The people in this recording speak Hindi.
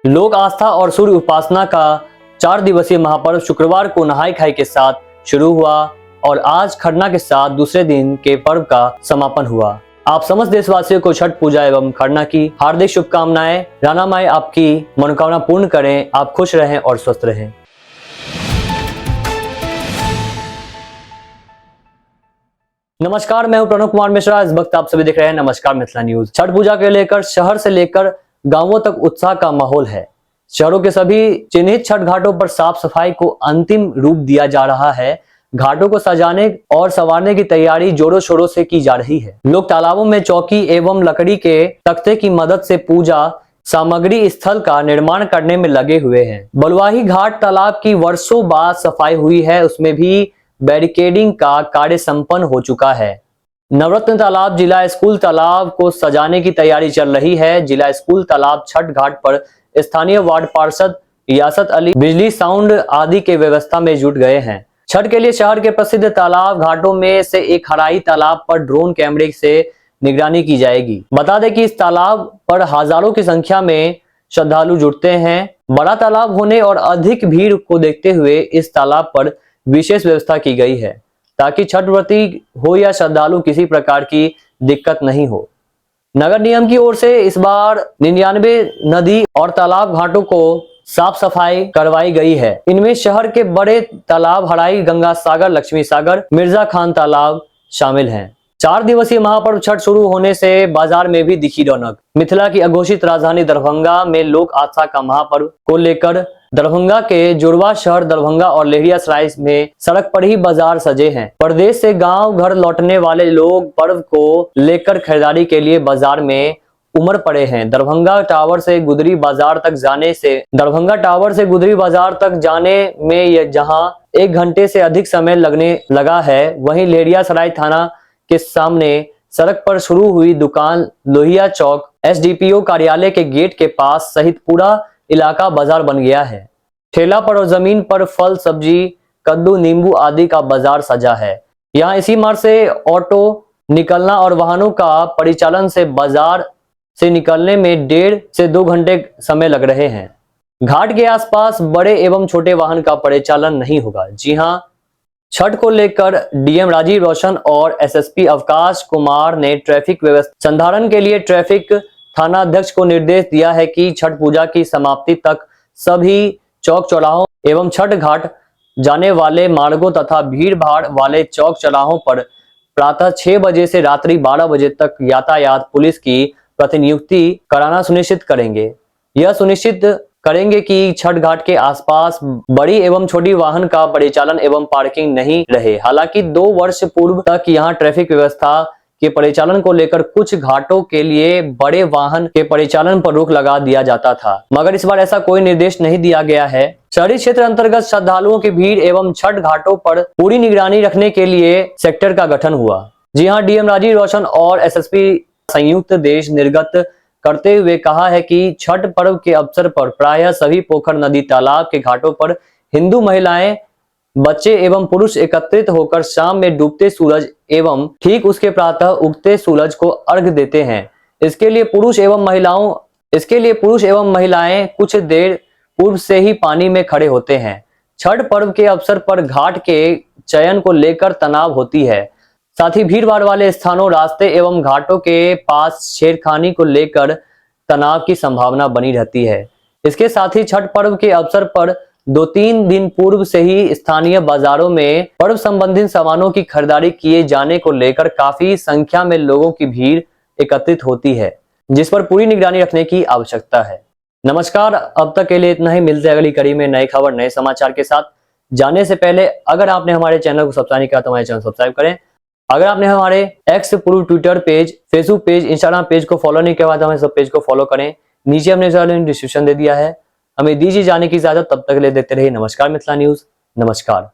लोक आस्था और सूर्य उपासना का 4 दिवसीय महापर्व शुक्रवार को नहाई खाई के साथ शुरू हुआ और आज खरना के साथ दूसरे दिन के पर्व का समापन हुआ। आप समस्त देशवासियों को छठ पूजा एवं खरना की हार्दिक शुभकामनाएं। राना माई आपकी मनोकामना पूर्ण करें। आप खुश रहें और स्वस्थ रहें। नमस्कार, मैं हूं प्रणव कुमार मिश्रा। इस वक्त आप सभी देख रहे हैं नमस्कार मिथिला न्यूज। छठ पूजा के लेकर शहर से लेकर गांवों तक उत्साह का माहौल है। शहरों के सभी चिन्हित छठ घाटों पर साफ सफाई को अंतिम रूप दिया जा रहा है। घाटों को सजाने और संवारने की तैयारी जोरों शोरों से की जा रही है। लोग तालाबों में चौकी एवं लकड़ी के तख्ते की मदद से पूजा सामग्री स्थल का निर्माण करने में लगे हुए हैं। बलुआही घाट तालाब की वर्षों बाद सफाई हुई है, उसमें भी बैरिकेडिंग का कार्य संपन्न हो चुका है। नवरत्न तालाब जिला स्कूल तालाब को सजाने की तैयारी चल रही है। जिला स्कूल तालाब छठ घाट पर स्थानीय वार्ड पार्षद यासत अली बिजली साउंड आदि के व्यवस्था में जुट गए हैं। छठ के लिए शहर के प्रसिद्ध तालाब घाटों में से एक हराई तालाब पर ड्रोन कैमरे से निगरानी की जाएगी। बता दें कि इस तालाब पर हजारों की संख्या में श्रद्धालु जुटते हैं। बड़ा तालाब होने और अधिक भीड़ को देखते हुए इस तालाब पर विशेष व्यवस्था की गई है ताकि छठ व्रती हो या श्रद्धालु किसी प्रकार की दिक्कत नहीं हो। नगर निगम की ओर से इस बार 99 नदी और तालाब घाटों को साफ सफाई करवाई गई है। इनमें शहर के बड़े तालाब हराई, गंगा सागर, लक्ष्मी सागर, मिर्जा खान तालाब शामिल हैं। 4 दिवसीय महापर्व छठ शुरू होने से बाजार में भी दिखी रौनक। मिथिला की अघोषित राजधानी दरभंगा में लोक आस्था का महापर्व को लेकर दरभंगा के जुड़वा शहर दरभंगा और लहेरियासराय में सड़क पर ही बाजार सजे हैं। प्रदेश से गांव घर लौटने वाले लोग पर्व को लेकर खरीदारी के लिए बाजार में उमड़ पड़े हैं। दरभंगा टावर से गुदरी बाजार तक जाने में जहां 1 घंटे से अधिक समय लगने लगा है, वहीं लहेरियासराय थाना के सामने सड़क पर शुरू हुई दुकान लोहिया चौक एसडीपीओ कार्यालय के गेट के पास सहित पूरा इलाका बाजार बन गया है। ठेला पर और जमीन पर फल, सब्जी, कद्दू, नींबू आदि का बाजार सजा है। यहाँ इसी मार्ग से ऑटो निकलना और वाहनों का परिचालन से बाजार से निकलने में 1.5 से 2 घंटे समय लग रहे हैं। घाट के आसपास बड़े एवं छोटे वाहन का परिचालन नहीं होगा। जी हाँ, छठ को लेकर डीएम राजीव रोशन और एसएसपी अवकाश कुमार ने ट्रैफिक व्यवस्था संधारण के लिए ट्रैफिक थानाध्यक्ष को निर्देश दिया है कि छठ पूजा की समाप्ति तक सभी चौक चौराहों एवं छठ घाट जाने वाले मार्गों तथा भीड़ भाड़ वाले चौक चौराहों पर प्रातः 6 बजे से रात्रि 12 बजे तक यातायात पुलिस की प्रतिनियुक्ति कराना सुनिश्चित करेंगे। यह सुनिश्चित करेंगे कि छठ घाट के आसपास बड़ी एवं छोटी वाहन का परिचालन एवं पार्किंग नहीं रहे। हालांकि 2 वर्ष पूर्व तक यहां ट्रैफिक व्यवस्था के परिचालन को लेकर कुछ घाटों के लिए बड़े वाहन के परिचालन पर रोक लगा दिया जाता था, मगर इस बार ऐसा कोई निर्देश नहीं दिया गया है। शहरी क्षेत्र अंतर्गत श्रद्धालुओं की भीड़ एवं छठ घाटों पर पूरी निगरानी रखने के लिए सेक्टर का गठन हुआ। जी हां, डीएम राजीव रोशन और एसएसपी संयुक्त देश निर्गत करते हुए कहा है कि छठ पर्व के अवसर पर प्रायः सभी पोखर, नदी, तालाब के घाटों पर हिंदू महिलाएं, बच्चे एवं पुरुष एकत्रित होकर शाम में डूबते सूरज एवं ठीक उसके प्रातः उगते सूरज को अर्घ देते हैं। इसके लिए पुरुष एवं महिलाएं कुछ देर पूर्व से ही पानी में खड़े होते हैं। छठ पर्व के अवसर पर घाट के चयन को लेकर तनाव होती है। साथ ही भीड़ भाड़ वाले स्थानों, रास्ते एवं घाटों के पास छेड़खानी को लेकर तनाव की संभावना बनी रहती है। इसके साथ ही छठ पर्व के अवसर पर 2-3 दिन पूर्व से ही स्थानीय बाजारों में पर्व संबंधित सामानों की खरीदारी किए जाने को लेकर काफी संख्या में लोगों की भीड़ एकत्रित होती है, जिस पर पूरी निगरानी रखने की आवश्यकता है। नमस्कार, अब तक के लिए इतना ही। मिलते हैं अगली कड़ी में नई खबर, नए समाचार के साथ। जाने से पहले अगर आपने हमारे चैनल को सब्सक्राइब नहीं किया तो हमारे चैनल सब्सक्राइब करें। अगर आपने हमारे एक्स पूर्व Twitter page, Facebook page, Instagram page को फॉलो नहीं किया तो हमें सब पेज को फॉलो करें। नीचे हमने डिस्क्रिप्शन दे दिया है। हमें दीजिए जाने की इजाजत, तब तक के लिए देखते रहिए नमस्कार मिथिला न्यूज। नमस्कार।